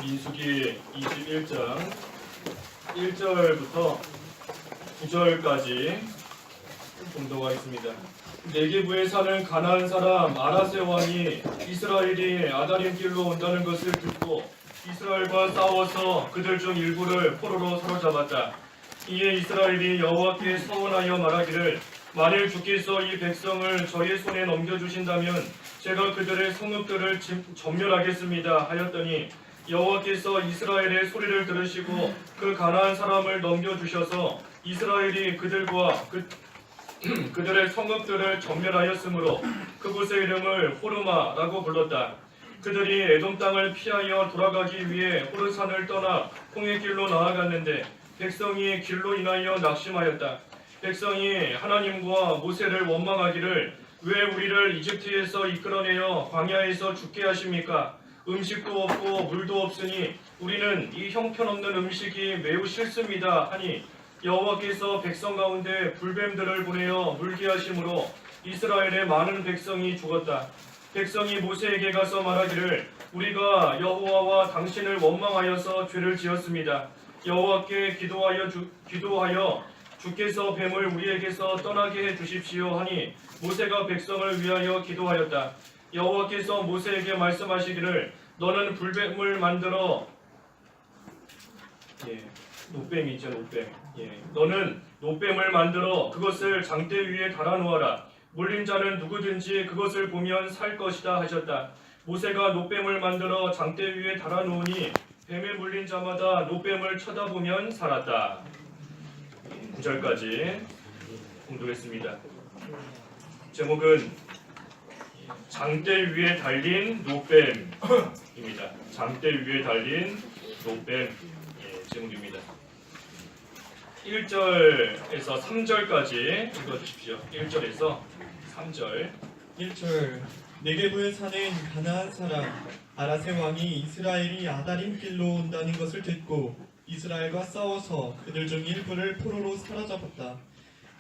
민수기 21장 1절부터 9절까지 공독하겠습니다. 네게부에 사는 가나안 사람 아라세 왕이 이스라엘이 아다림 길로 온다는 것을 듣고 이스라엘과 싸워서 그들 중 일부를 포로로 사로잡았다. 이에 이스라엘이 여호와께 서원하여 말하기를 만일 주께서 이 백성을 저희 손에 넘겨주신다면 제가 그들의 성읍들을 전멸하겠습니다 하였더니 여호와께서 이스라엘의 소리를 들으시고 그 가나안 사람을 넘겨주셔서 이스라엘이 그들과 그들의 성읍들을 전멸하였으므로 그곳의 이름을 호르마라고 불렀다. 그들이 에돔 땅을 피하여 돌아가기 위해 호르산을 떠나 홍해 길로 나아갔는데 백성이 길로 인하여 낙심하였다. 백성이 하나님과 모세를 원망하기를 왜 우리를 이집트에서 이끌어내어 광야에서 죽게 하십니까? 음식도 없고 물도 없으니 우리는 이 형편없는 음식이 매우 싫습니다 하니 여호와께서 백성 가운데 불뱀들을 보내어 물게 하심으로 이스라엘의 많은 백성이 죽었다. 백성이 모세에게 가서 말하기를 우리가 여호와와 당신을 원망하여서 죄를 지었습니다. 여호와께 기도하여 주께서 뱀을 우리에게서 떠나게 해 주십시오 하니 모세가 백성을 위하여 기도하였다. 여호와께서 모세에게 말씀하시기를 너는 불뱀을 만들어 노뱀 있죠, 노뱀. 너는 노뱀을 만들어 그것을 장대 위에 달아놓아라. 물린 자는 누구든지 그것을 보면 살 것이다 하셨다. 모세가 노뱀을 만들어 장대 위에 달아놓으니 뱀에 물린 자마다 노뱀을 쳐다보면 살았다. 9절까지 공독했습니다. 제목은 장대 위에 달린 노뱀입니다. 장대 위에 달린 노뱀 제목입니다. 1절에서 3절까지 읽어주십시오. 1절에서 3절 1절 네게부에 사는 가나안 사람 아라세 왕이 이스라엘이 아다림 길로 온다는 것을 듣고 이스라엘과 싸워서 그들 중 일부를 포로로 사로잡았다.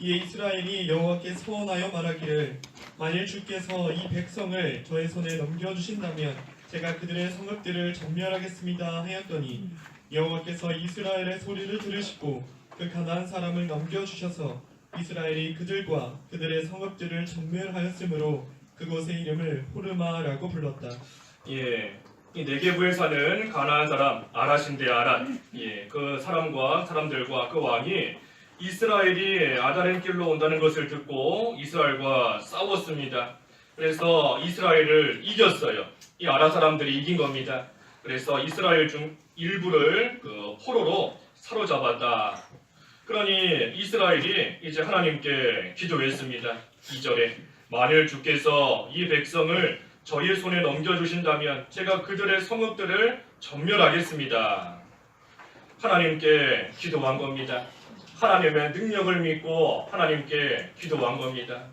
이에 이스라엘이 여호와께 서원하여 말하기를 만일 주께서 이 백성을 저의 손에 넘겨주신다면 제가 그들의 성읍들을 전멸하겠습니다 하였더니 여호와께서 이스라엘의 소리를 들으시고 그 가나안 사람을 넘겨주셔서 이스라엘이 그들과 그들의 성읍들을 전멸하였으므로 그곳의 이름을 호르마라고 불렀다. 이 네게부에 사는 가나안 사람 아라신데 아랏 그 사람들과 그 왕이 이스라엘이 아다림 길로 온다는 것을 듣고 이스라엘과 싸웠습니다. 그래서 이스라엘을 이겼어요. 이 아라 사람들이 이긴 겁니다. 그래서 이스라엘 중 일부를 포로로 사로잡았다. 그러니 이스라엘이 이제 하나님께 기도했습니다. 2절에 만일 주께서 이 백성을 저희 손에 넘겨주신다면 제가 그들의 성읍들을 전멸하겠습니다. 하나님께 기도한 겁니다. 하나님의 능력을 믿고 하나님께 기도한 겁니다.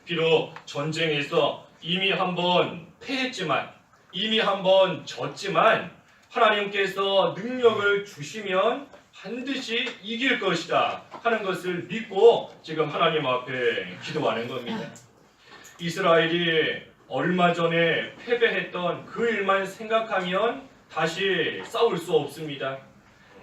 비록 전쟁에서 이미 한번 패했지만 이미 한번 졌지만 하나님께서 능력을 주시면 반드시 이길 것이다 하는 것을 믿고 지금 하나님 앞에 기도하는 겁니다. 이스라엘이 얼마 전에 패배했던 그 일만 생각하면 다시 싸울 수 없습니다.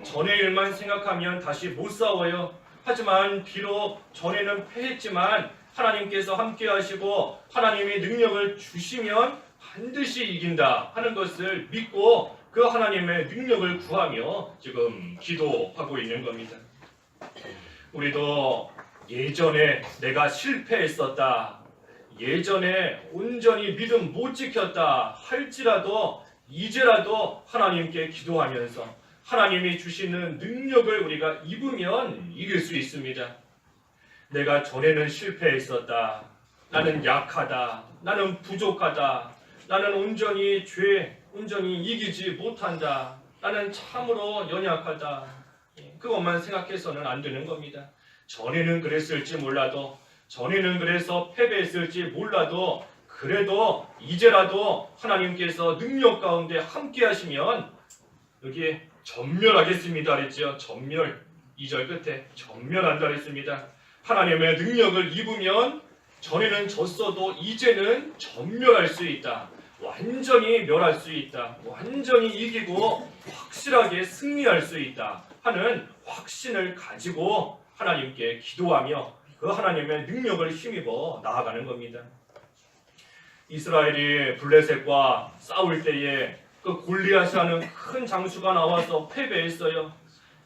전의 일만 생각하면 다시 못 싸워요. 하지만 비록 전에는 패했지만 하나님께서 함께 하시고 하나님이 능력을 주시면 반드시 이긴다 하는 것을 믿고 그 하나님의 능력을 구하며 지금 기도하고 있는 겁니다. 우리도 예전에 내가 실패했었다, 예전에 온전히 믿음 못 지켰다 할지라도 이제라도 하나님께 기도하면서 하나님이 주시는 능력을 우리가 입으면 이길 수 있습니다. 내가 전에는 실패했었다, 나는 약하다, 나는 부족하다, 나는 온전히 이기지 못한다, 나는 참으로 연약하다, 그것만 생각해서는 안 되는 겁니다. 전에는 그랬을지 몰라도, 전에는 그래서 패배했을지 몰라도 그래도 이제라도 하나님께서 능력 가운데 함께 하시면 여기 전멸하겠습니다 그랬죠. 전멸. 2절 끝에 전멸한다 그랬습니다. 하나님의 능력을 입으면 전에는 졌어도 이제는 전멸할 수 있다. 완전히 멸할 수 있다. 완전히 이기고 확실하게 승리할 수 있다 하는 확신을 가지고 하나님께 기도하며 그 하나님의 능력을 힘입어 나아가는 겁니다. 이스라엘이 블레셋과 싸울 때에 그 골리앗이라는 큰 장수가 나와서 패배했어요.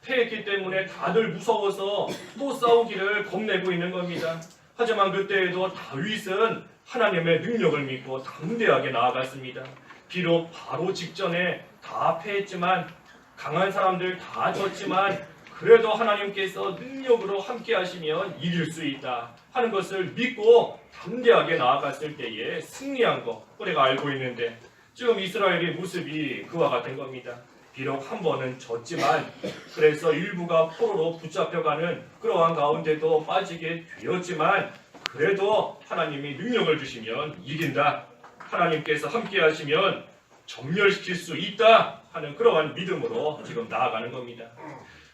패했기 때문에 다들 무서워서 또 싸우기를 겁내고 있는 겁니다. 하지만 그때에도 다윗은 하나님의 능력을 믿고 담대하게 나아갔습니다. 비록 바로 직전에 다 패했지만 강한 사람들 다 졌지만 그래도 하나님께서 능력으로 함께 하시면 이길 수 있다 하는 것을 믿고 담대하게 나아갔을 때에 승리한 거 우리가 알고 있는데 지금 이스라엘의 모습이 그와 같은 겁니다. 비록 한 번은 졌지만 그래서 일부가 포로로 붙잡혀가는 그러한 가운데도 빠지게 되었지만 그래도 하나님이 능력을 주시면 이긴다. 하나님께서 함께 하시면 전멸시킬 수 있다 하는 그러한 믿음으로 지금 나아가는 겁니다.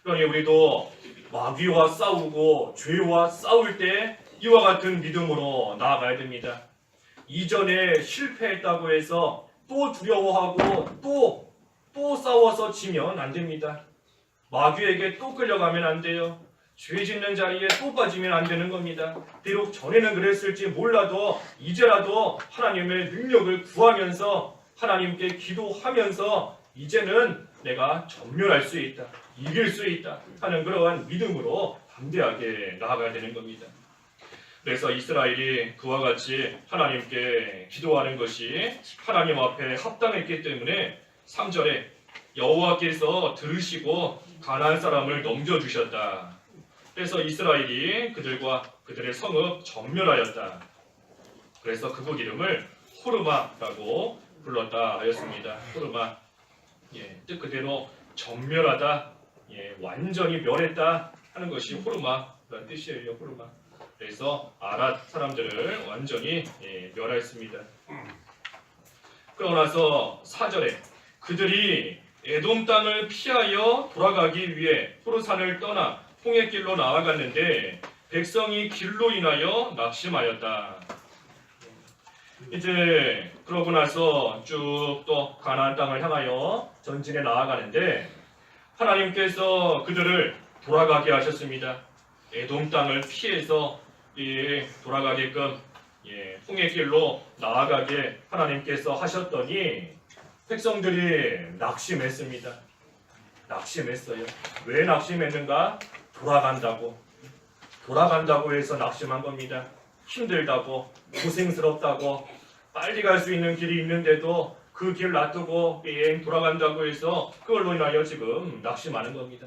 그러니 우리도 마귀와 싸우고 죄와 싸울 때 이와 같은 믿음으로 나아가야 됩니다. 이전에 실패했다고 해서 또 두려워하고 또 싸워서 지면 안 됩니다. 마귀에게 또 끌려가면 안 돼요. 죄 짓는 자리에 또 빠지면 안 되는 겁니다. 비록 전에는 그랬을지 몰라도 이제라도 하나님의 능력을 구하면서 하나님께 기도하면서 이제는 내가 전멸할 수 있다, 이길 수 있다 하는 그러한 믿음으로 담대하게 나아가야 되는 겁니다. 그래서 이스라엘이 그와 같이 하나님께 기도하는 것이 하나님 앞에 합당했기 때문에 3절에 여호와께서 들으시고 가나안 사람을 넘겨주셨다. 그래서 이스라엘이 그들과 그들의 성읍 전멸하였다. 그래서 그곳 이름을 호르마라고 불렀다 하였습니다. 호르마, 뜻 그대로 전멸하다, 완전히 멸했다 하는 것이 호르마라는 뜻이에요. 호르마. 그래서 아랏 사람들을 완전히 멸하였습니다. 그러고 나서 4절에 그들이 에돔 땅을 피하여 돌아가기 위해 호르산을 떠나 홍해길로 나아갔는데 백성이 길로 인하여 낙심하였다. 이제 그러고 나서 쭉 또 가나안 땅을 향하여 전진해 나아가는데 하나님께서 그들을 돌아가게 하셨습니다. 에돔 땅을 피해서 돌아가게끔 홍해길로 나아가게 하나님께서 하셨더니 백성들이 낙심했습니다. 낙심했어요. 왜 낙심했는가? 돌아간다고 해서 낙심한 겁니다. 힘들다고, 고생스럽다고, 빨리 갈 수 있는 길이 있는데도 그 길 놔두고 돌아간다고 해서 그걸로 인하여 지금 낙심하는 겁니다.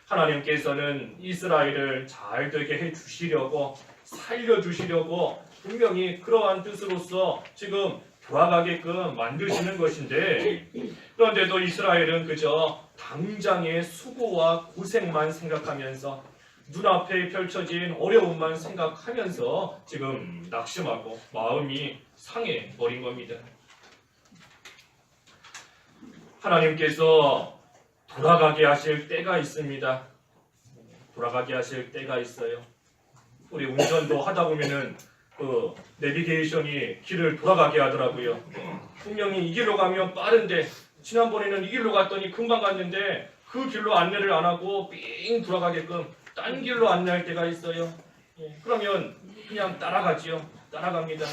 하나님께서는 이스라엘을 잘 되게 해주시려고, 살려주시려고 분명히 그러한 뜻으로서 지금 돌아가게끔 만드시는 것인데 그런데도 이스라엘은 그저 당장의 수고와 고생만 생각하면서 눈앞에 펼쳐진 어려움만 생각하면서 지금 낙심하고 마음이 상해버린 겁니다. 하나님께서 돌아가게 하실 때가 있습니다. 돌아가게 하실 때가 있어요. 우리 운전도 하다 보면은 그 내비게이션이 길을 돌아가게 하더라고요. 분명히 이 길로 가면 빠른데 지난번에는 이 길로 갔더니 금방 갔는데 그 길로 안내를 안 하고 삥 돌아가게끔 딴 길로 안내할 때가 있어요. 그러면 그냥 따라가지요. 따라갑니다.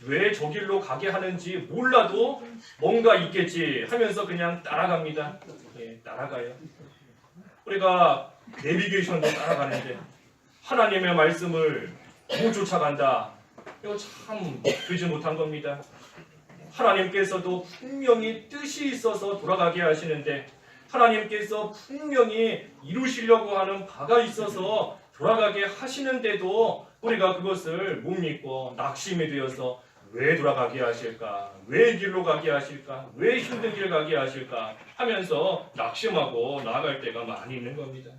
왜 저 길로 가게 하는지 몰라도 뭔가 있겠지 하면서 그냥 따라갑니다. 따라가요. 우리가 내비게이션도 따라가는데 하나님의 말씀을 못 쫓아간다. 이거 참 되지 못한 겁니다. 하나님께서도 분명히 뜻이 있어서 돌아가게 하시는데 하나님께서 분명히 이루시려고 하는 바가 있어서 돌아가게 하시는데도 우리가 그것을 못 믿고 낙심이 되어서 왜 돌아가게 하실까? 왜 길로 가게 하실까? 왜 힘든 길 가게 하실까? 하면서 낙심하고 나아갈 때가 많이 있는 겁니다.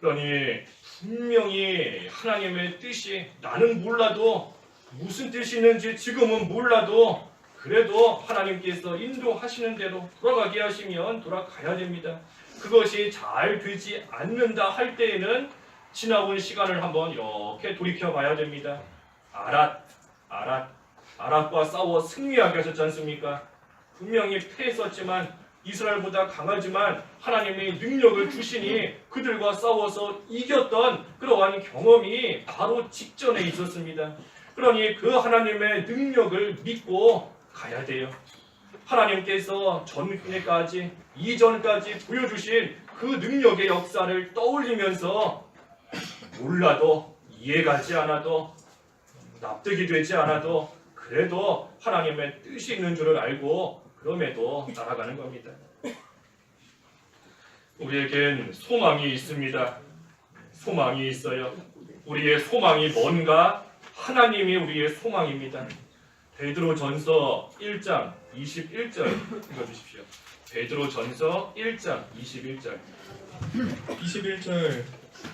그러니 분명히 하나님의 뜻이 나는 몰라도 무슨 뜻이 있는지 지금은 몰라도 그래도 하나님께서 인도하시는 대로 돌아가게 하시면 돌아가야 됩니다. 그것이 잘 되지 않는다 할 때에는 지나온 시간을 한번 이렇게 돌이켜 봐야 됩니다. 아랏 아랍과 싸워 승리하게 하셨지 않습니까? 분명히 패했었지만 이스라엘보다 강하지만 하나님이 능력을 주시니 그들과 싸워서 이겼던 그러한 경험이 바로 직전에 있었습니다. 그러니 그 하나님의 능력을 믿고 가야 돼요. 하나님께서 전까지 이전까지 보여주신 그 능력의 역사를 떠올리면서 몰라도 이해가지 않아도 납득이 되지 않아도 그래도 하나님의 뜻이 있는 줄을 알고 그럼에도 따라가는 겁니다. 우리에겐 소망이 있습니다. 소망이 있어요. 우리의 소망이 뭔가? 하나님이 우리의 소망입니다. 베드로전서 1장 21절 읽어주십시오. 베드로전서 1장 21절 21절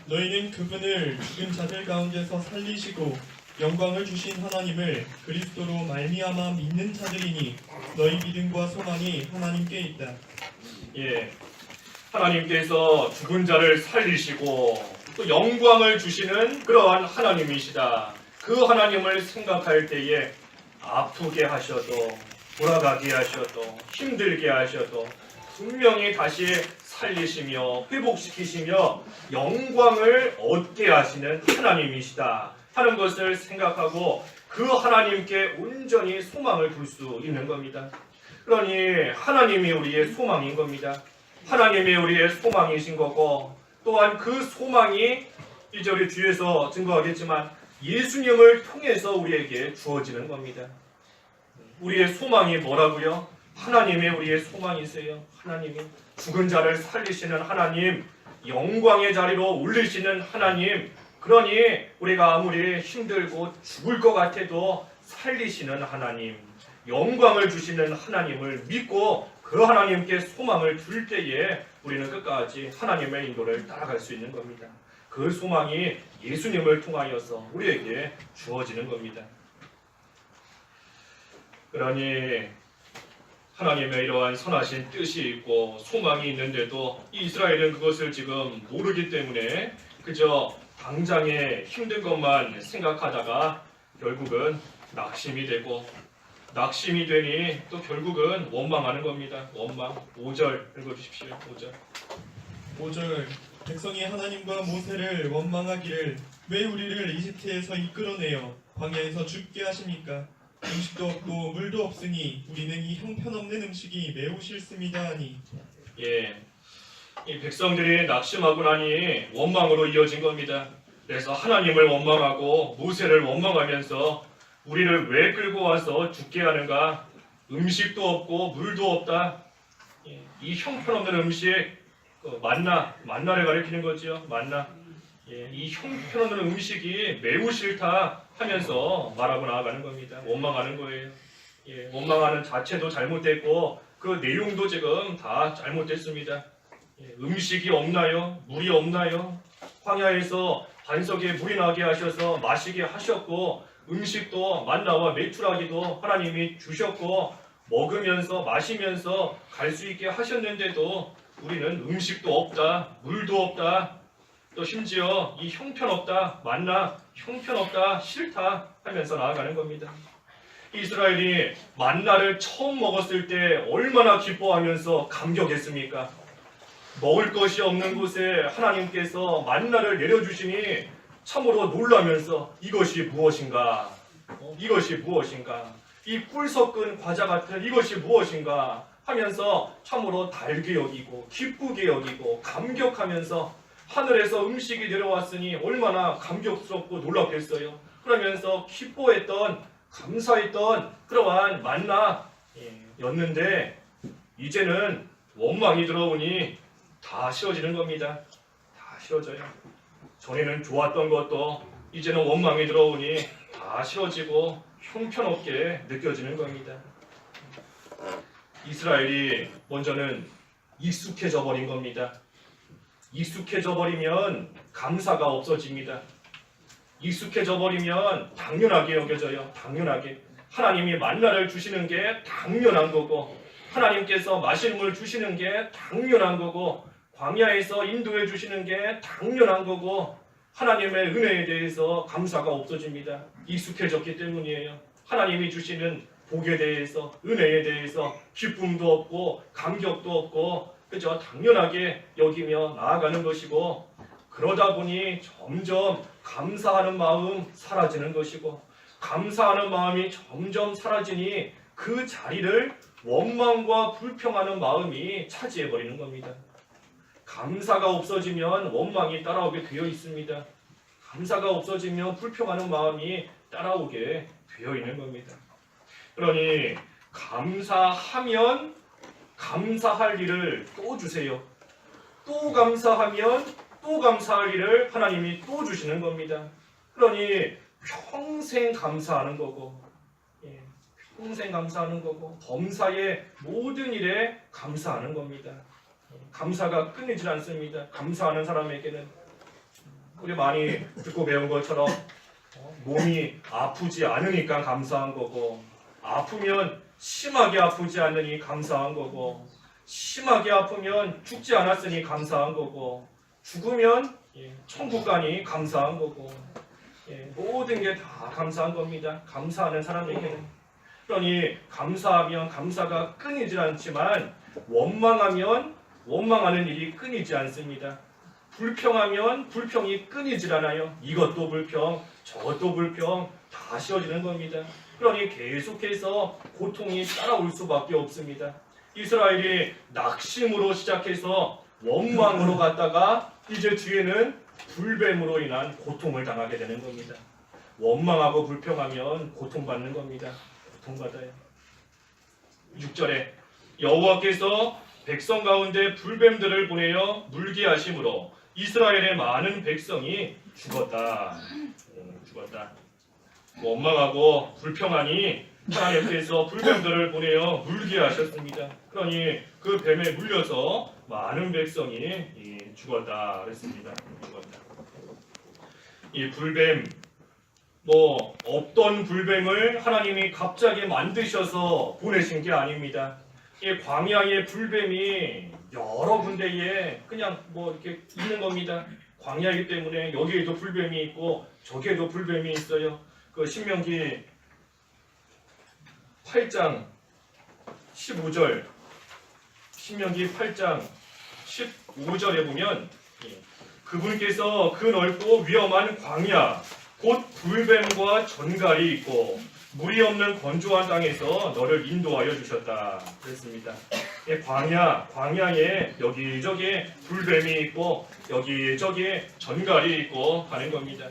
너희는 그분을 죽은 자들 가운데서 살리시고 영광을 주신 하나님을 그리스도로 말미암아 믿는 자들이니 너희 믿음과 소망이 하나님께 있다. 예, 하나님께서 죽은 자를 살리시고 또 영광을 주시는 그러한 하나님이시다. 그 하나님을 생각할 때에 아프게 하셔도 돌아가게 하셔도 힘들게 하셔도 분명히 다시 살리시며 회복시키시며 영광을 얻게 하시는 하나님이시다 하는 것을 생각하고 그 하나님께 온전히 소망을 둘 수 있는 겁니다. 그러니 하나님이 우리의 소망인 겁니다. 하나님이 우리의 소망이신 거고 또한 그 소망이 이제 우리 뒤에서 증거하겠지만 예수님을 통해서 우리에게 주어지는 겁니다. 우리의 소망이 뭐라고요? 하나님이 우리의 소망이세요. 하나님이 죽은 자를 살리시는 하나님, 영광의 자리로 올리시는 하나님. 그러니 우리가 아무리 힘들고 죽을 것 같아도 살리시는 하나님, 영광을 주시는 하나님을 믿고 그 하나님께 소망을 둘 때에 우리는 끝까지 하나님의 인도를 따라갈 수 있는 겁니다. 그 소망이 예수님을 통하여서 우리에게 주어지는 겁니다. 그러니 하나님의 이러한 선하신 뜻이 있고 소망이 있는데도 이스라엘은 그것을 지금 모르기 때문에 그저 당장에 힘든 것만 생각하다가 결국은 낙심이 되니 또 결국은 원망하는 겁니다. 원망. 5절 읽어주십시오. 5절 5절 백성이 하나님과 모세를 원망하기를 왜 우리를 이집트에서 이끌어내어 광야에서 죽게 하십니까? 음식도 없고 물도 없으니 우리는 이 형편없는 음식이 매우 싫습니다 하니. 예, 이 백성들이 낙심하고 나니 원망으로 이어진 겁니다. 그래서 하나님을 원망하고 모세를 원망하면서 우리를 왜 끌고 와서 죽게 하는가? 음식도 없고 물도 없다. 예, 이 형편없는 음식, 만나를 가리키는 거죠. 만나. 예, 이 형편없는 음식이 매우 싫다 하면서 말하고 나아가는 겁니다. 원망하는 거예요. 예, 원망하는 자체도 잘못됐고 그 내용도 지금 다 잘못됐습니다. 예, 음식이 없나요? 물이 없나요? 광야에서 반석에 물이 나게 하셔서 마시게 하셨고 음식도 만나와 메추라기도 하나님이 주셨고 먹으면서 마시면서 갈 수 있게 하셨는데도 우리는 음식도 없다, 물도 없다, 또 심지어 이 형편없다, 만나 형편없다, 싫다 하면서 나아가는 겁니다. 이스라엘이 만나를 처음 먹었을 때 얼마나 기뻐하면서 감격했습니까? 먹을 것이 없는 곳에 하나님께서 만나를 내려주시니 참으로 놀라면서 이것이 무엇인가? 이것이 무엇인가? 이 꿀 섞은 과자 같은 이것이 무엇인가? 하면서 참으로 달게 여기고 기쁘게 여기고 감격하면서 하늘에서 음식이 내려왔으니 얼마나 감격스럽고 놀랍겠어요. 그러면서 기뻐했던 감사했던 그러한 만나였는데 이제는 원망이 들어오니 다 싫어지는 겁니다. 다 싫어져요. 전에는 좋았던 것도 이제는 원망이 들어오니 다 싫어지고 형편없게 느껴지는 겁니다. 이스라엘이 먼저는 익숙해져 버린 겁니다. 익숙해져 버리면 감사가 없어집니다. 익숙해져 버리면 당연하게 여겨져요. 당연하게. 하나님이 만나를 주시는 게 당연한 거고 하나님께서 마실 물 주시는 게 당연한 거고 광야에서 인도해 주시는 게 당연한 거고 하나님의 은혜에 대해서 감사가 없어집니다. 익숙해졌기 때문이에요. 하나님이 주시는 복에 대해서, 은혜에 대해서 기쁨도 없고 감격도 없고 그저 당연하게 여기며 나아가는 것이고, 그러다 보니 점점 감사하는 마음 사라지는 것이고, 감사하는 마음이 점점 사라지니 그 자리를 원망과 불평하는 마음이 차지해버리는 겁니다. 감사가 없어지면 원망이 따라오게 되어 있습니다. 감사가 없어지면 불평하는 마음이 따라오게 되어 있는 겁니다. 그러니 감사하면 감사할 일을 또 주세요. 또 감사하면 또 감사할 일을 하나님이 또 주시는 겁니다. 그러니 평생 감사하는 거고, 평생 감사하는 거고, 범사의 모든 일에 감사하는 겁니다. 감사가 끊이질 않습니다. 감사하는 사람에게는 우리 많이 듣고 배운 것처럼 몸이 아프지 않으니까 감사한 거고, 아프면 심하게 아프지 않으니 감사한 거고, 심하게 아프면 죽지 않았으니 감사한 거고, 죽으면 천국 가니 감사한 거고, 모든 게 다 감사한 겁니다. 감사하는 사람에게는. 그러니 감사하면 감사가 끊이질 않지만 원망하면 원망하는 일이 끊이지 않습니다. 불평하면 불평이 끊이질 않아요. 이것도 불평, 저것도 불평 다 씌워지는 겁니다. 그러니 계속해서 고통이 따라올 수밖에 없습니다. 이스라엘이 낙심으로 시작해서 원망으로 갔다가 이제 뒤에는 불뱀으로 인한 고통을 당하게 되는 겁니다. 원망하고 불평하면 고통받는 겁니다. 고통받아요. 6절에 여호와께서 백성 가운데 불뱀들을 보내어 물게 하심으로 이스라엘의 많은 백성이 죽었다. 죽었다. 원망하고 불평하니 하나님께서 불뱀들을 보내어 물게 하셨습니다. 그러니 그 뱀에 물려서 많은 백성이 죽었다 그랬습니다. 죽었다. 이 불뱀, 없던 불뱀을 하나님이 갑자기 만드셔서 보내신 게 아닙니다. 이 광야의 불뱀이 여러 군데에 그냥 이렇게 있는 겁니다. 광야이기 때문에 여기에도 불뱀이 있고 저기에도 불뱀이 있어요. 그 신명기 8장 15절, 신명기 8장 15절에 보면 그분께서 그 넓고 위험한 광야 곧 불뱀과 전갈이 있고 물이 없는 건조한 땅에서 너를 인도하여 주셨다 그랬습니다. 광야에 여기저기 불뱀이 있고 여기저기 전갈이 있고 하는 겁니다.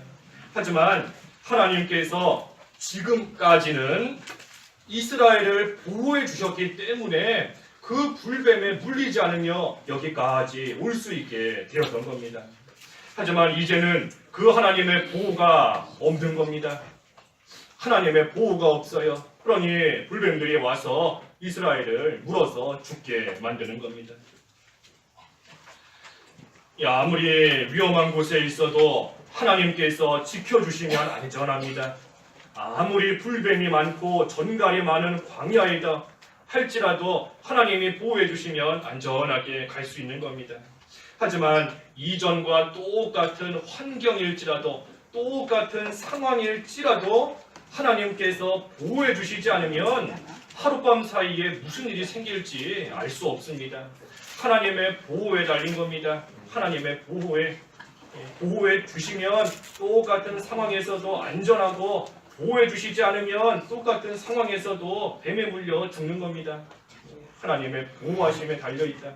하지만 하나님께서 지금까지는 이스라엘을 보호해 주셨기 때문에 그 불뱀에 물리지 않으며 여기까지 올 수 있게 되었던 겁니다. 하지만 이제는 그 하나님의 보호가 없는 겁니다. 하나님의 보호가 없어요. 그러니 불뱀들이 와서 이스라엘을 물어서 죽게 만드는 겁니다. 아무리 위험한 곳에 있어도 하나님께서 지켜주시면 안전합니다. 아무리 불뱀이 많고 전갈이 많은 광야이다 할지라도 하나님이 보호해 주시면 안전하게 갈 수 있는 겁니다. 하지만 이전과 똑같은 환경일지라도 똑같은 상황일지라도 하나님께서 보호해 주시지 않으면 하룻밤 사이에 무슨 일이 생길지 알 수 없습니다. 하나님의 보호에 달린 겁니다. 하나님의 보호해 주시면 똑같은 상황에서도 안전하고 보호해 주시지 않으면 똑같은 상황에서도 뱀에 물려 죽는 겁니다. 하나님의 보호하심에 달려있다.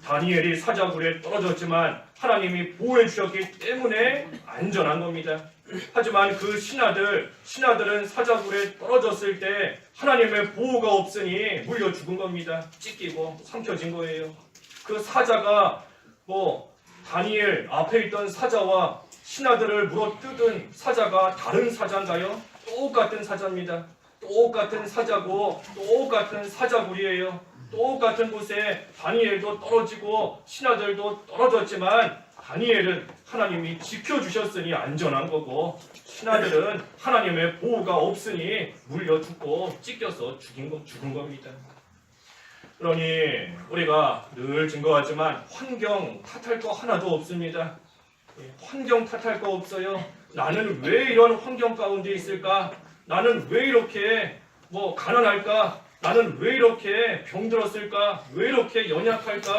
다니엘이 사자굴에 떨어졌지만 하나님이 보호해 주셨기 때문에 안전한 겁니다. 하지만 그 신하들은 사자굴에 떨어졌을 때 하나님의 보호가 없으니 물려 죽은 겁니다. 찢기고 삼켜진 거예요. 그 사자가 다니엘 앞에 있던 사자와 신하들을 물어뜯은 사자가 다른 사자인가요? 똑같은 사자입니다. 똑같은 사자고 똑같은 사자굴이에요. 똑같은 곳에 다니엘도 떨어지고 신하들도 떨어졌지만 다니엘은 하나님이 지켜주셨으니 안전한 거고 신하들은 하나님의 보호가 없으니 물려 죽고 찢겨서 죽은 겁니다. 그러니 우리가 늘 증거하지만 환경 탓할 거 하나도 없습니다. 환경 탓할 거 없어요. 나는 왜 이런 환경 가운데 있을까? 나는 왜 이렇게 가난할까? 나는 왜 이렇게 병들었을까? 왜 이렇게 연약할까?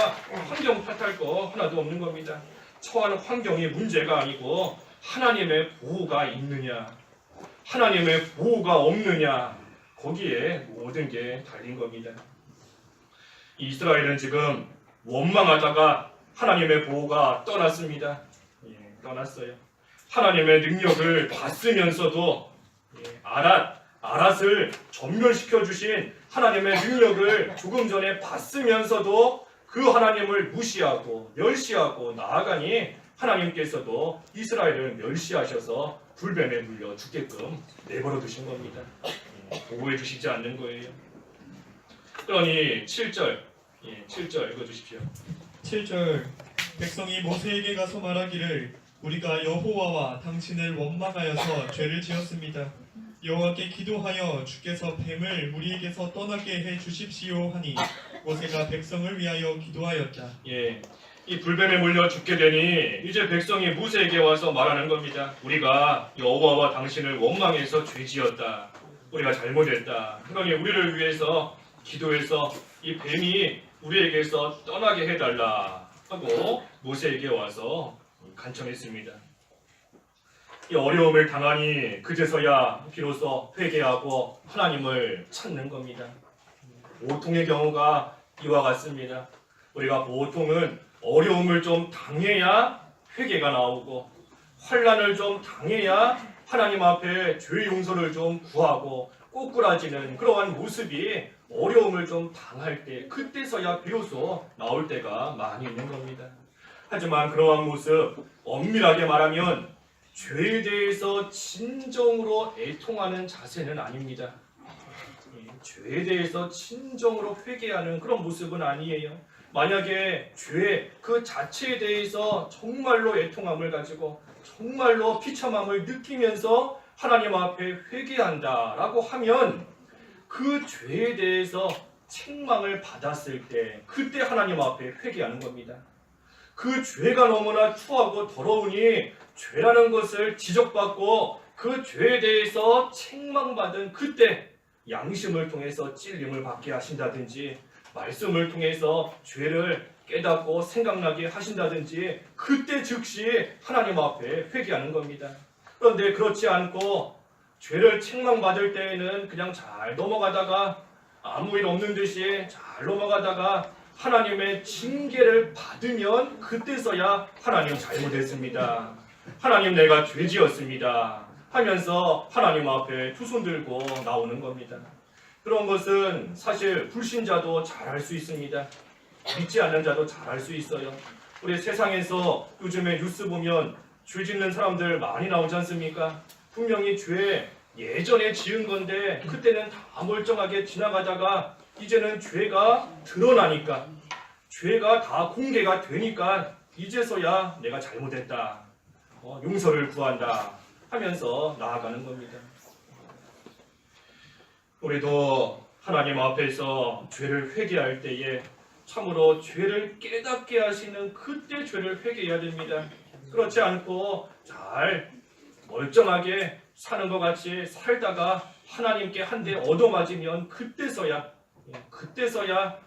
환경 탓할 거 하나도 없는 겁니다. 처한 환경이 문제가 아니고 하나님의 보호가 있느냐, 하나님의 보호가 없느냐, 거기에 모든 게 달린 겁니다. 이스라엘은 지금 원망하다가 하나님의 보호가 떠났습니다. 떠났어요. 하나님의 능력을 봤으면서도 아랏을 전멸시켜 주신 하나님의 능력을 조금 전에 봤으면서도 그 하나님을 무시하고 멸시하고 나아가니 하나님께서도 이스라엘을 멸시하셔서 불뱀에 물려 죽게끔 내버려 두신 겁니다. 보호해 주시지 않는 거예요. 그러니 7절 읽어주십시오. 7절 백성이 모세에게 가서 말하기를 우리가 여호와와 당신을 원망하여서 죄를 지었습니다. 여호와께 기도하여 주께서 뱀을 우리에게서 떠나게 해 주십시오 하니 모세가 백성을 위하여 기도하였다. 이 불뱀에 물려 죽게 되니 이제 백성이 모세에게 와서 말하는 겁니다. 우리가 여호와와 당신을 원망해서 죄지었다. 우리가 잘못했다. 그러니 우리를 위해서 기도해서 이 뱀이 우리에게서 떠나게 해달라 하고 모세에게 와서 간청했습니다. 이 어려움을 당하니 그제서야 비로소 회개하고 하나님을 찾는 겁니다. 보통의 경우가 이와 같습니다. 우리가 보통은 어려움을 좀 당해야 회개가 나오고 환난을 좀 당해야 하나님 앞에 죄 용서를 좀 구하고 꼬꾸라지는 그러한 모습이 어려움을 좀 당할 때 그때서야 비로소 나올 때가 많이 있는 겁니다. 하지만 그러한 모습 엄밀하게 말하면 죄에 대해서 진정으로 애통하는 자세는 아닙니다. 죄에 대해서 진정으로 회개하는 그런 모습은 아니에요. 만약에 죄 그 자체에 대해서 정말로 애통함을 가지고 정말로 비참함을 느끼면서 하나님 앞에 회개한다라고 하면 그 죄에 대해서 책망을 받았을 때 그때 하나님 앞에 회개하는 겁니다. 그 죄가 너무나 추하고 더러우니 죄라는 것을 지적받고 그 죄에 대해서 책망받은 그때 양심을 통해서 찔림을 받게 하신다든지 말씀을 통해서 죄를 깨닫고 생각나게 하신다든지 그때 즉시 하나님 앞에 회개하는 겁니다. 그런데 그렇지 않고 죄를 책망받을 때에는 그냥 잘 넘어가다가 아무 일 없는 듯이 잘 넘어가다가 하나님의 징계를 받으면 그때서야 하나님 잘못했습니다. 하나님 내가 죄지었습니다 하면서 하나님 앞에 두 손 들고 나오는 겁니다. 그런 것은 사실 불신자도 잘할 수 있습니다. 믿지 않는 자도 잘할 수 있어요. 우리 세상에서 요즘에 뉴스 보면 죄 짓는 사람들 많이 나오지 않습니까? 분명히 죄 예전에 지은 건데 그때는 다 멀쩡하게 지나가다가 이제는 죄가 드러나니까 죄가 다 공개가 되니까 이제서야 내가 잘못했다. 용서를 구한다 하면서 나아가는 겁니다. 우리도 하나님 앞에서 죄를 회개할 때에 참으로 죄를 깨닫게 하시는 그때 죄를 회개해야 됩니다. 그렇지 않고 잘 멀쩡하게 사는 것 같이 살다가 하나님께 한 대 얻어맞으면 그때서야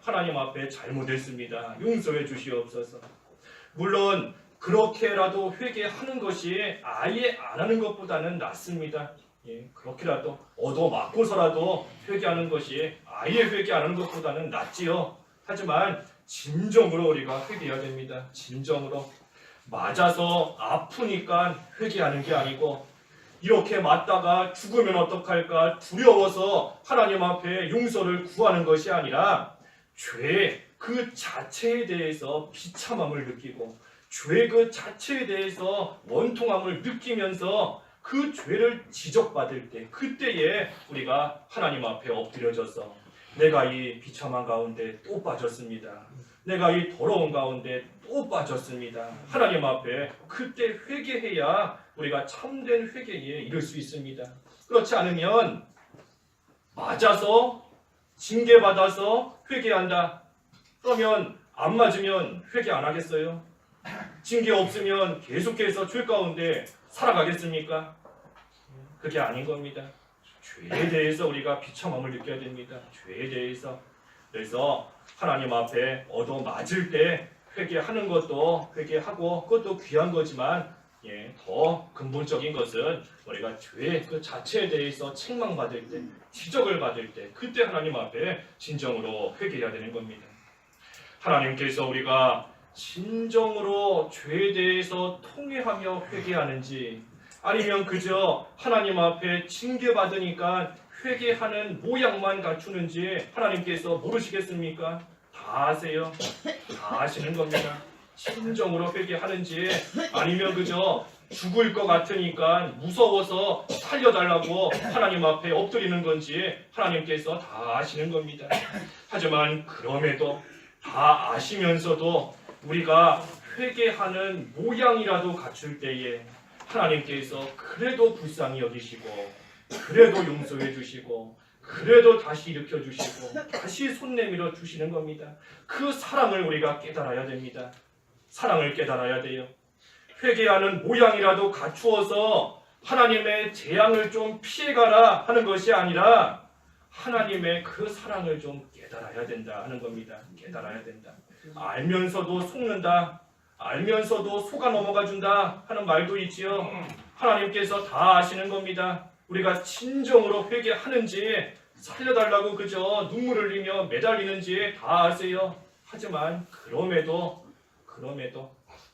하나님 앞에 잘못했습니다. 용서해 주시옵소서. 물론 그렇게라도 회개하는 것이 아예 안 하는 것보다는 낫습니다. 그렇게라도 얻어맞고서라도 회개하는 것이 아예 회개 안 하는 것보다는 낫지요. 하지만 진정으로 우리가 회개해야 됩니다. 진정으로. 맞아서 아프니까 회개하는 게 아니고 이렇게 맞다가 죽으면 어떡할까 두려워서 하나님 앞에 용서를 구하는 것이 아니라 죄 그 자체에 대해서 비참함을 느끼고 죄 그 자체에 대해서 원통함을 느끼면서 그 죄를 지적받을 때 그때에 우리가 하나님 앞에 엎드려져서 내가 이 비참한 가운데 또 빠졌습니다. 내가 이 더러운 가운데 또 빠졌습니다. 하나님 앞에 그때 회개해야 우리가 참된 회개에 이를 수 있습니다. 그렇지 않으면 맞아서 징계받아서 회개한다. 그러면 안 맞으면 회개 안 하겠어요? 징계 없으면 계속해서 죄 가운데 살아가겠습니까? 그게 아닌 겁니다. 죄에 대해서 우리가 비참함을 느껴야 됩니다. 죄에 대해서. 그래서 하나님 앞에 얻어맞을 때 회개하는 것도 회개하고 그것도 귀한 거지만 더 근본적인 것은 우리가 죄 그 자체에 대해서 책망받을 때, 지적을 받을 때 그때 하나님 앞에 진정으로 회개해야 되는 겁니다. 하나님께서 우리가 진정으로 죄에 대해서 통회하며 회개하는지 아니면 그저 하나님 앞에 징계받으니까 회개하는 모양만 갖추는지 하나님께서 모르시겠습니까? 다 아세요. 다 아시는 겁니다. 진정으로 회개하는지 아니면 그저 죽을 것 같으니까 무서워서 살려달라고 하나님 앞에 엎드리는 건지 하나님께서 다 아시는 겁니다. 하지만 그럼에도 다 아시면서도 우리가 회개하는 모양이라도 갖출 때에 하나님께서 그래도 불쌍히 여기시고 그래도 용서해 주시고 그래도 다시 일으켜 주시고 다시 손 내밀어 주시는 겁니다. 그 사랑을 우리가 깨달아야 됩니다. 사랑을 깨달아야 돼요. 회개하는 모양이라도 갖추어서 하나님의 재앙을 좀 피해가라 하는 것이 아니라 하나님의 그 사랑을 좀 깨달아야 된다 하는 겁니다. 깨달아야 된다. 알면서도 속는다. 알면서도 속아 넘어가 준다 하는 말도 있지요. 하나님께서 다 아시는 겁니다. 우리가 진정으로 회개하는지 살려달라고 그저 눈물을 흘리며 매달리는지 다 아세요. 하지만 그럼에도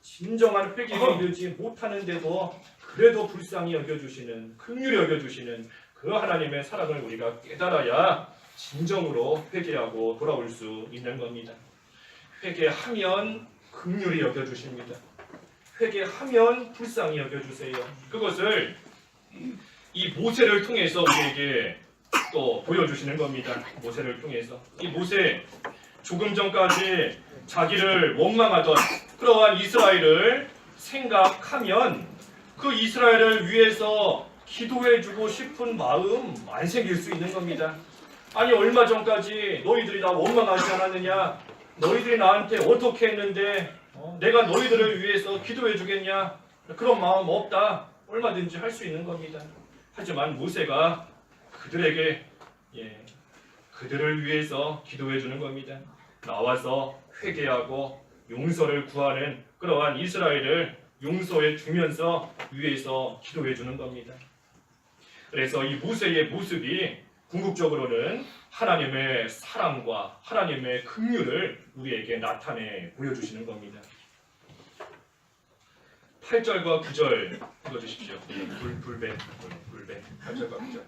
진정한 회개에 이르지 못하는데도 그래도 불쌍히 여겨주시는 긍휼히 여겨주시는 그 하나님의 사랑을 우리가 깨달아야 진정으로 회개하고 돌아올 수 있는 겁니다. 회개하면 긍휼히 여겨주십니다. 회개하면 불쌍히 여겨주세요. 그것을 이 모세를 통해서 우리에게 또 보여주시는 겁니다. 모세를 통해서. 이 모세 조금 전까지 자기를 원망하던 그러한 이스라엘을 생각하면 그 이스라엘을 위해서 기도해주고 싶은 마음 안 생길 수 있는 겁니다. 아니 얼마 전까지 너희들이 나 원망하지 않았느냐? 너희들이 나한테 어떻게 했는데 내가 너희들을 위해서 기도해주겠냐? 그런 마음 없다. 얼마든지 할 수 있는 겁니다. 하지만 모세가 그들에게 그들을 위해서 기도해주는 겁니다. 나와서 회개하고 용서를 구하는 그러한 이스라엘을 용서해 주면서 위에서 기도해 주는 겁니다. 그래서 이 모세의 모습이 궁극적으로는 하나님의 사랑과 하나님의 긍휼을 우리에게 나타내 보여주시는 겁니다. 8절과 9절 읽어주십시오. 불배 8절과 9절.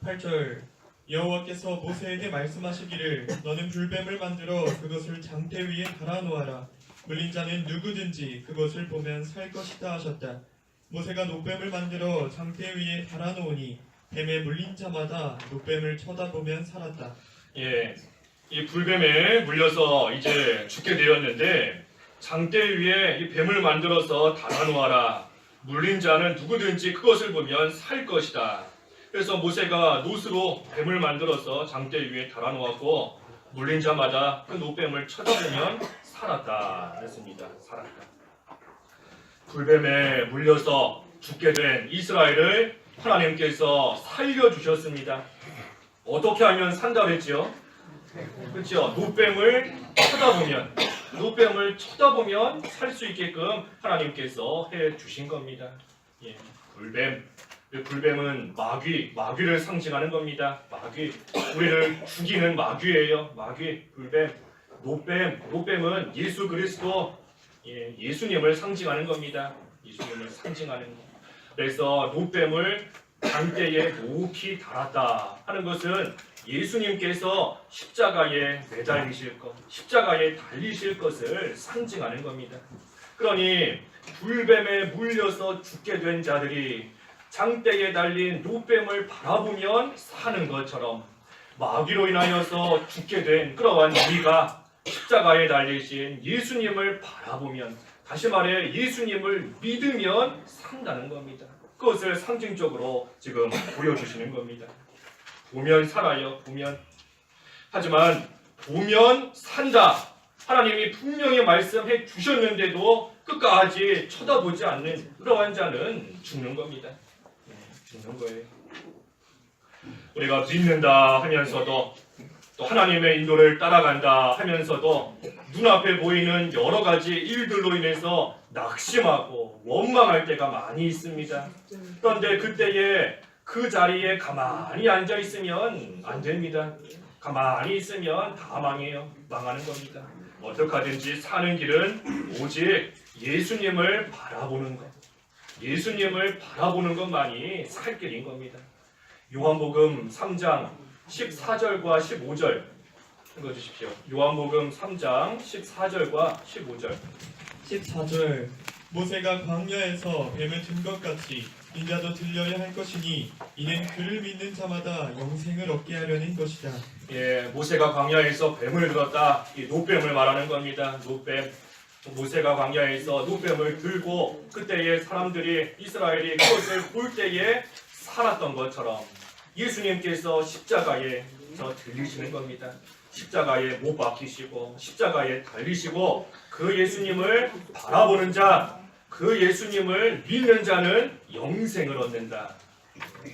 8절 여호와께서 모세에게 말씀하시기를 너는 불뱀을 만들어 그것을 장대 위에 달아놓아라. 물린 자는 누구든지 그것을 보면 살 것이다 하셨다. 모세가 노뱀을 만들어 장대 위에 달아놓으니 뱀에 물린 자마다 노뱀을 쳐다보면 살았다. 이 불뱀에 물려서 이제 죽게 되었는데 장대 위에 이 뱀을 만들어서 달아놓아라. 물린 자는 누구든지 그것을 보면 살 것이다. 그래서 모세가 놋으로 뱀을 만들어서 장대 위에 달아놓았고 물린 자마다 그 노뱀을 쳐다보면 살았다 그랬습니다. 살았다. 불뱀에 물려서 죽게 된 이스라엘을 하나님께서 살려주셨습니다. 어떻게 하면 산다 그랬죠? 그렇죠? 노뱀을 쳐다보면 살 수 있게끔 하나님께서 해주신 겁니다. 불뱀은 마귀를 상징하는 겁니다. 마귀, 우리를 죽이는 마귀예요. 마귀, 불뱀, 노뱀은 예수 그리스도, 예수님을 상징하는 겁니다. 예수님을 상징하는 것. 그래서 노뱀을 장대에 높이 달았다 하는 것은 예수님께서 십자가에 매달리실 것, 십자가에 달리실 것을 상징하는 겁니다. 그러니 불뱀에 물려서 죽게 된 자들이 장대에 달린 노뱀을 바라보면 사는 것처럼 마귀로 인하여서 죽게 된 그러한 우리가 십자가에 달리신 예수님을 바라보면, 다시 말해 예수님을 믿으면 산다는 겁니다. 그것을 상징적으로 지금 보여주시는 겁니다. 보면 살아요. 보면. 하지만 보면 산다 하나님이 분명히 말씀해 주셨는데도 끝까지 쳐다보지 않는 그러한 자는 죽는 겁니다. 죽는 거예요. 우리가 믿는다 하면서도 또 하나님의 인도를 따라간다 하면서도 눈앞에 보이는 여러 가지 일들로 인해서 낙심하고 원망할 때가 많이 있습니다. 그런데 그때에 그 자리에 가만히 앉아 있으면 안 됩니다. 가만히 있으면 다 망해요. 망하는 겁니다. 어떻게 하든지 사는 길은 오직 예수님을 바라보는 것. 예수님을 바라보는 것만이 살 길인 겁니다. 요한복음 3장 14절과 15절 읽어주십시오. 요한복음 3장 14절과 15절. 14절 모세가 광야에서 뱀을 든 것 같이 인자도 들려야 할 것이니 이는 그를 믿는 자마다 영생을 얻게 하려는 것이다. 모세가 광야에서 뱀을 들었다. 이 노뱀을 말하는 겁니다. 노뱀. 모세가 광야에서 노뱀을 들고 그때의 사람들이 이스라엘이 그것을 볼 때에 살았던 것처럼 예수님께서 십자가에서 들리시는 겁니다. 십자가에 못 박히시고 십자가에 달리시고 그 예수님을 바라보는 자, 그 예수님을 믿는 자는 영생을 얻는다.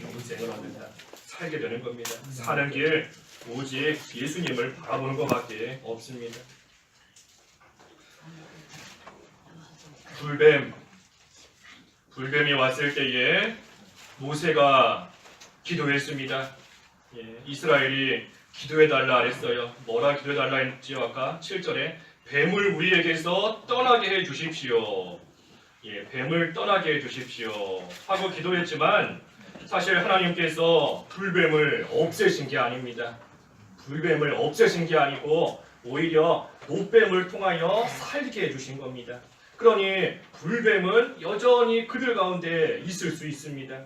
영생을 얻는다. 살게 되는 겁니다. 사는 길 오직 예수님을 바라보는 것밖에 없습니다. 불뱀이 왔을 때에 모세가 기도했습니다. 이스라엘이 기도해달라 했어요. 뭐라 기도해달라 했지요? 아까 7절에 뱀을 우리에게서 떠나게 해주십시오. 뱀을 떠나게 해주십시오 하고 기도했지만 사실 하나님께서 불뱀을 없애신 게 아닙니다. 불뱀을 없애신 게 아니고 오히려 노뱀을 통하여 살게 해주신 겁니다. 그러니 불뱀은 여전히 그들 가운데 있을 수 있습니다.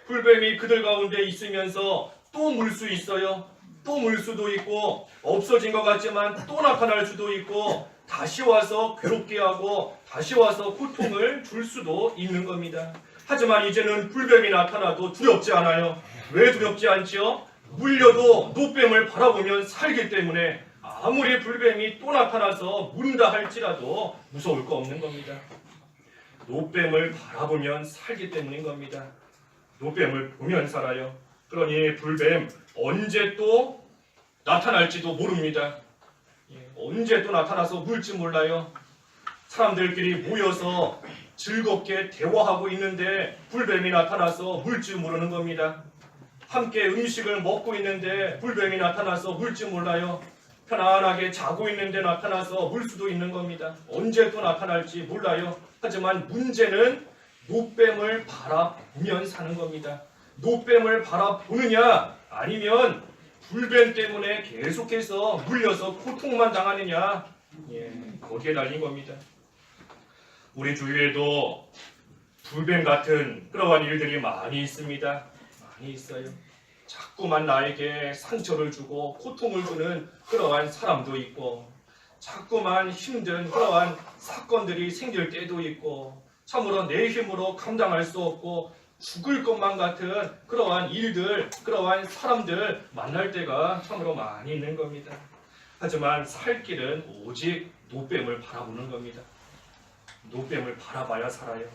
불뱀이 그들 가운데 있으면서 또 물 수 있어요. 또 물 수도 있고 없어진 것 같지만 또 나타날 수도 있고 다시 와서 괴롭게 하고 다시 와서 고통을 줄 수도 있는 겁니다. 하지만 이제는 불뱀이 나타나도 두렵지 않아요. 왜 두렵지 않지요? 물려도 노뱀을 바라보면 살기 때문에 아무리 불뱀이 또 나타나서 문다 할지라도 무서울 거 없는 겁니다. 노뱀을 바라보면 살기 때문인 겁니다. 노뱀을 보면 살아요. 그러니 불뱀 언제 또 나타날지도 모릅니다. 언제 또 나타나서 물지 몰라요. 사람들끼리 모여서 즐겁게 대화하고 있는데 불뱀이 나타나서 물지 모르는 겁니다. 함께 음식을 먹고 있는데 불뱀이 나타나서 물지 몰라요. 편안하게 자고 있는데 나타나서 물 수도 있는 겁니다. 언제 또 나타날지 몰라요. 하지만 문제는 노뱀을 바라보면 사는 겁니다. 노뱀을 바라보느냐 아니면 불뱀 때문에 계속해서 물려서 고통만 당하느냐, 거기에 달린 겁니다. 우리 주위에도 불뱀 같은 그러한 일들이 많이 있습니다. 많이 있어요. 자꾸만 나에게 상처를 주고 고통을 주는 그러한 사람도 있고 자꾸만 힘든 그러한 사건들이 생길 때도 있고 참으로 내 힘으로 감당할 수 없고 죽을 것만 같은 그러한 일들, 그러한 사람들 만날 때가 참으로 많이 있는 겁니다. 하지만 살 길은 오직 노뱀을 바라보는 겁니다. 노뱀을 바라봐야 살아요.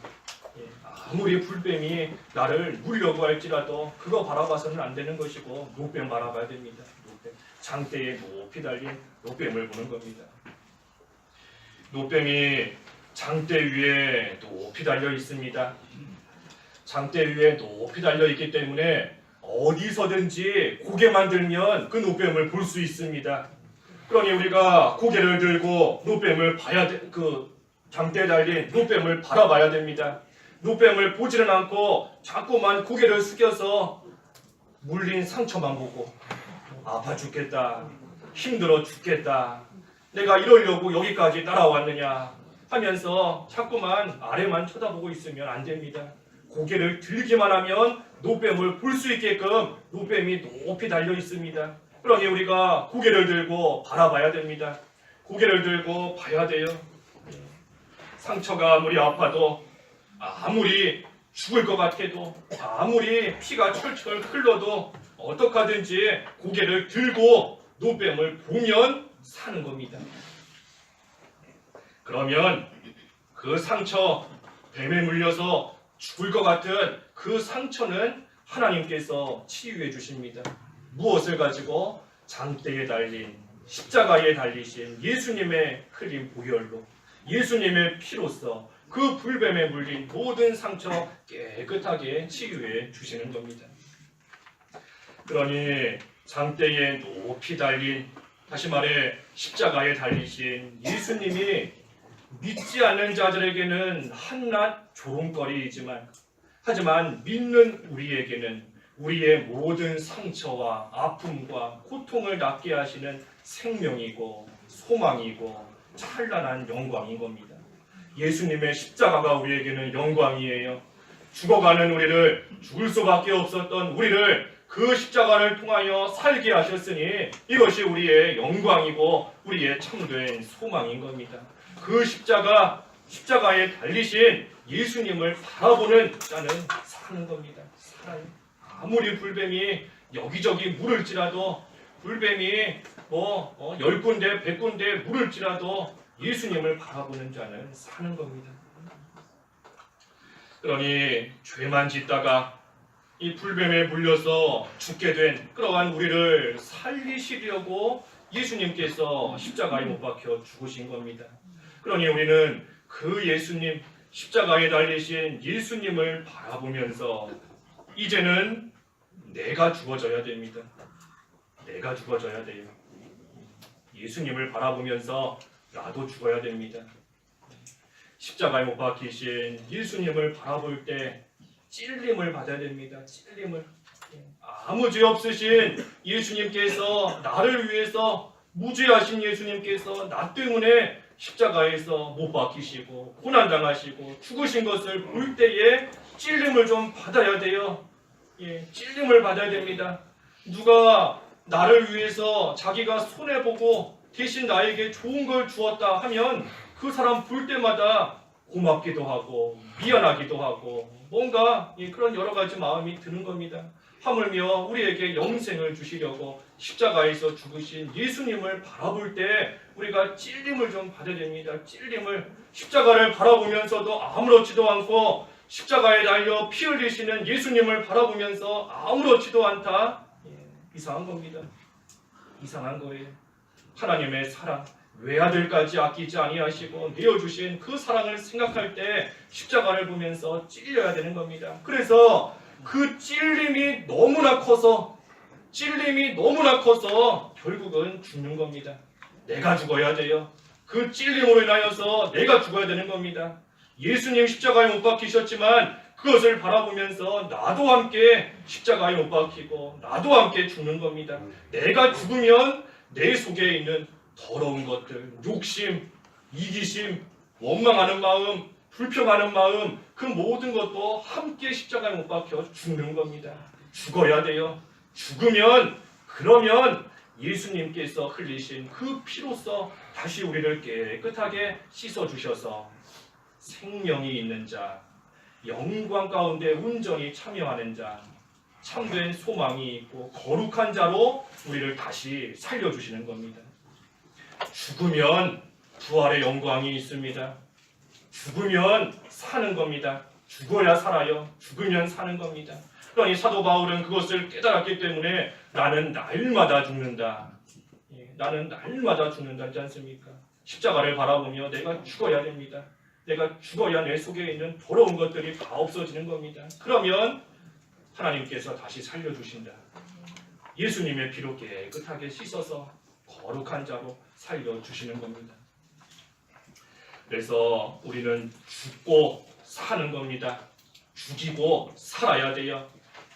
아무리 불뱀이 나를 물려고 할지라도 그거 바라봐서는 안 되는 것이고 노뱀 바라봐야 됩니다. 노뱀. 장대에 높이 달린 노뱀을 보는 겁니다. 노뱀이 장대 위에 높이 달려 있습니다. 장대 위에 높이 달려 있기 때문에 어디서든지 고개만 들면 그 노뱀을 볼 수 있습니다. 그러니 우리가 고개를 들고 노뱀을 봐야 그 장대에 달린 노뱀을 바라봐야 됩니다. 노뱀을 보지는 않고 자꾸만 고개를 숙여서 물린 상처만 보고 아파 죽겠다, 힘들어 죽겠다, 내가 이러려고 여기까지 따라왔느냐 하면서 자꾸만 아래만 쳐다보고 있으면 안 됩니다. 고개를 들기만 하면 노뱀을 볼 수 있게끔 노뱀이 높이 달려 있습니다. 그러니 우리가 고개를 들고 바라봐야 됩니다. 고개를 들고 봐야 돼요. 상처가 아무리 아파도 아무리 죽을 것 같아도 아무리 피가 철철 흘러도 어떻게 하든지 고개를 들고 노뱀을 보면 사는 겁니다. 그러면 그 상처, 뱀에 물려서 죽을 것 같은 그 상처는 하나님께서 치유해 주십니다. 무엇을 가지고? 장대에 달린, 십자가에 달리신 예수님의 흘린 보혈로, 예수님의 피로써 그 불뱀에 물린 모든 상처 깨끗하게 치유해 주시는 겁니다. 그러니 장대에 높이 달린, 다시 말해 십자가에 달리신 예수님이 믿지 않는 자들에게는 한낱 조롱거리이지만, 하지만 믿는 우리에게는 우리의 모든 상처와 아픔과 고통을 낫게 하시는 생명이고 소망이고 찬란한 영광인 겁니다. 예수님의 십자가가 우리에게는 영광이에요. 죽어가는 우리를, 죽을 수밖에 없었던 우리를 그 십자가를 통하여 살게 하셨으니 이것이 우리의 영광이고 우리의 참된 소망인 겁니다. 그 십자가에 달리신 예수님을 바라보는 자는 사는 겁니다. 살아요. 아무리 불뱀이 여기저기 물을지라도, 불뱀이 10군데 100군데 물을지라도 예수님을 바라보는 자는 사는 겁니다. 그러니 죄만 짓다가 이 불뱀에 물려서 죽게 된 그러한 우리를 살리시려고 예수님께서 십자가에 못 박혀 죽으신 겁니다. 그러니 우리는 그 예수님, 십자가에 달리신 예수님을 바라보면서 이제는 내가 죽어져야 됩니다. 내가 죽어져야 돼요. 예수님을 바라보면서 나도 죽어야 됩니다. 십자가에 못 박히신 예수님을 바라볼 때 찔림을 받아야 됩니다. 찔림을. 아무 죄 없으신 예수님께서, 나를 위해서 무죄하신 예수님께서 나 때문에 십자가에서 못 박히시고 고난당하시고 죽으신 것을 볼 때에 찔림을 좀 받아야 돼요. 찔림을 받아야 됩니다. 누가 나를 위해서 자기가 손해보고 대신 나에게 좋은 걸 주었다 하면 그 사람 볼 때마다 고맙기도 하고 미안하기도 하고 뭔가 그런 여러 가지 마음이 드는 겁니다. 하물며 우리에게 영생을 주시려고 십자가에서 죽으신 예수님을 바라볼 때 우리가 찔림을 좀 받아야 됩니다. 찔림을. 십자가를 바라보면서도 아무렇지도 않고 십자가에 달려 피 흘리시는 예수님을 바라보면서 아무렇지도 않다. 이상한 겁니다. 이상한 거예요. 하나님의 사랑, 외아들까지 아끼지 아니하시고 내어주신 그 사랑을 생각할 때 십자가를 보면서 찔려야 되는 겁니다. 그래서 그 찔림이 너무나 커서 결국은 죽는 겁니다. 내가 죽어야 돼요. 그 찔림으로 인하여서 내가 죽어야 되는 겁니다. 예수님 십자가에 못 박히셨지만 그것을 바라보면서 나도 함께 십자가에 못 박히고 나도 함께 죽는 겁니다. 내가 죽으면 내 속에 있는 더러운 것들, 욕심, 이기심, 원망하는 마음, 불평하는 마음, 그 모든 것도 함께 십자가에 못 박혀 죽는 겁니다. 죽어야 돼요. 죽으면, 그러면 예수님께서 흘리신 그 피로써 다시 우리를 깨끗하게 씻어주셔서 생명이 있는 자, 영광 가운데 온전히 참여하는 자, 참된 소망이 있고 거룩한 자로 우리를 다시 살려주시는 겁니다. 죽으면 부활의 영광이 있습니다. 죽으면 사는 겁니다. 죽어야 살아요. 죽으면 사는 겁니다. 그러니 사도 바울은 그것을 깨달았기 때문에 나는 날마다 죽는다. 나는 날마다 죽는다지 않습니까? 십자가를 바라보며 내가 죽어야 됩니다. 내가 죽어야 내 속에 있는 더러운 것들이 다 없어지는 겁니다. 그러면 하나님께서 다시 살려주신다. 예수님의 피로 깨끗하게 씻어서 거룩한 자로 살려주시는 겁니다. 그래서 우리는 죽고 사는 겁니다. 죽이고 살아야 돼요.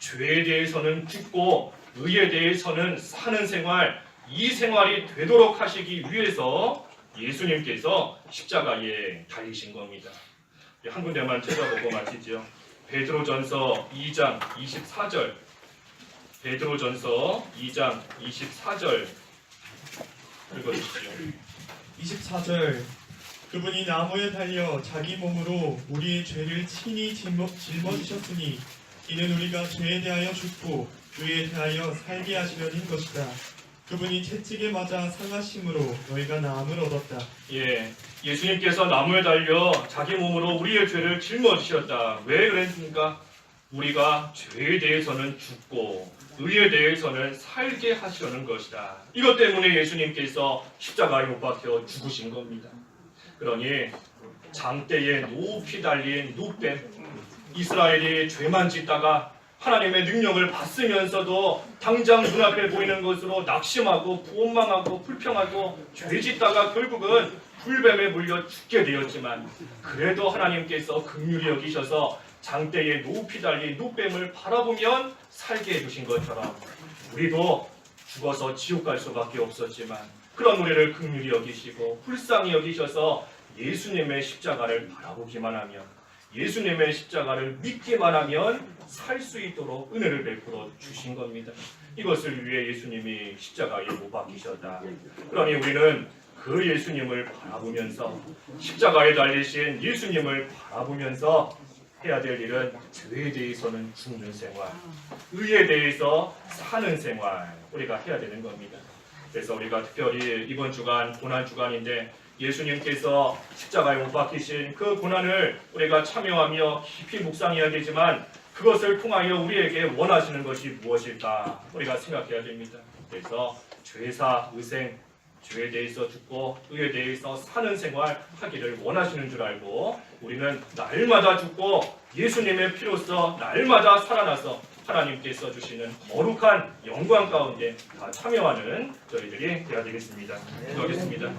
죄에 대해서는 죽고 의에 대해서는 사는 생활, 이 생활이 되도록 하시기 위해서 예수님께서 십자가에 달리신 겁니다. 한 군데만 찾아보고 마치죠. 베드로전서 2장 24절, 베드로전서 2장 24절 읽어주시죠. 24절. 그분이 나무에 달려 자기 몸으로 우리의 죄를 친히 짊어지셨으니 이는 우리가 죄에 대하여 죽고 의에 대하여 살게 하시려는 것이다. 그분이 채찍에 맞아 상하심으로 너희가 나음을 얻었다. 예, 예수님께서 나무에 달려 자기 몸으로 우리의 죄를 짊어지셨다. 왜 그랬습니까? 우리가 죄에 대해서는 죽고 의에 대해서는 살게 하시려는 것이다. 이것 때문에 예수님께서 십자가에 못 박혀 죽으신 겁니다. 그러니 장대에 높이 달린 눕뱀, 이스라엘이 죄만 짓다가 하나님의 능력을 받으면서도 당장 눈앞에 보이는 것으로 낙심하고 원망하고 불평하고 죄짓다가 결국은 불뱀에 물려 죽게 되었지만, 그래도 하나님께서 긍휼히 여기셔서 장대에 높이 달린 눕뱀을 바라보면 살게 해주신 것처럼 우리도 죽어서 지옥 갈 수밖에 없었지만 그런 우리를 긍휼히 여기시고 불쌍히 여기셔서 예수님의 십자가를 바라보기만 하면, 예수님의 십자가를 믿기만 하면 살 수 있도록 은혜를 베풀어 주신 겁니다. 이것을 위해 예수님이 십자가에 못 박히셨다. 그러니 우리는 그 예수님을 바라보면서, 십자가에 달리신 예수님을 바라보면서 해야 될 일은 죄에 대해서는 죽는 생활, 의에 대해서 사는 생활, 우리가 해야 되는 겁니다. 그래서 우리가 특별히 이번 주간 고난 주간인데 예수님께서 십자가에 못 박히신 그 고난을 우리가 참여하며 깊이 묵상해야 되지만, 그것을 통하여 우리에게 원하시는 것이 무엇일까 우리가 생각해야 됩니다. 그래서 죄사 의생, 죄에 대해서 죽고 의에 대해서 사는 생활 하기를 원하시는 줄 알고, 우리는 날마다 죽고 예수님의 피로써 날마다 살아나서 하나님께서 주시는 거룩한 영광 가운데 다 참여하는 저희들이 되어야 되겠습니다. 기도하겠습니다.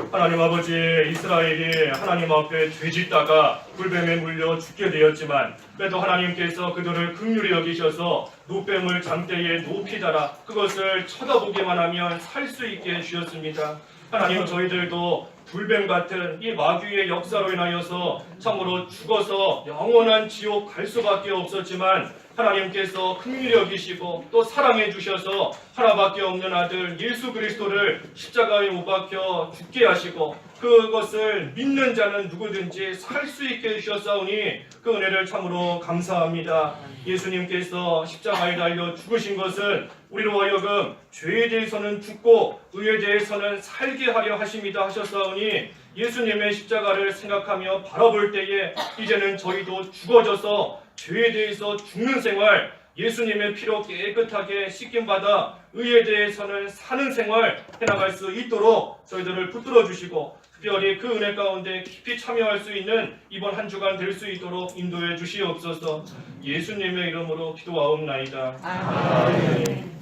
하나님 아버지, 이스라엘이 하나님 앞에 죄짓다가 불뱀에 물려 죽게 되었지만 그래도 하나님께서 그들을 긍휼히 여기셔서 눕뱀을 장대에 높이 달아 그것을 쳐다보기만 하면 살 수 있게 해주셨습니다. 하나님, 저희들도 불뱀 같은 이 마귀의 역사로 인하여서 참으로 죽어서 영원한 지옥 갈 수밖에 없었지만 하나님께서 긍휼히 여기시고 또 사랑해 주셔서 하나밖에 없는 아들 예수 그리스도를 십자가에 못 박혀 죽게 하시고 그것을 믿는 자는 누구든지 살 수 있게 해주셨사오니 그 은혜를 참으로 감사합니다. 예수님께서 십자가에 달려 죽으신 것은 우리로 하여금 죄에 대해서는 죽고 의에 대해서는 살게 하려 하심이다 하셨사오니, 예수님의 십자가를 생각하며 바라볼 때에 이제는 저희도 죽어져서 죄에 대해서 죽는 생활, 예수님의 피로 깨끗하게 씻김받아 의에 대해서는 사는 생활 해나갈 수 있도록 저희들을 붙들어 주시고, 특별히 그 은혜 가운데 깊이 참여할 수 있는 이번 한 주간 될 수 있도록 인도해 주시옵소서. 예수님의 이름으로 기도하옵나이다. 아멘.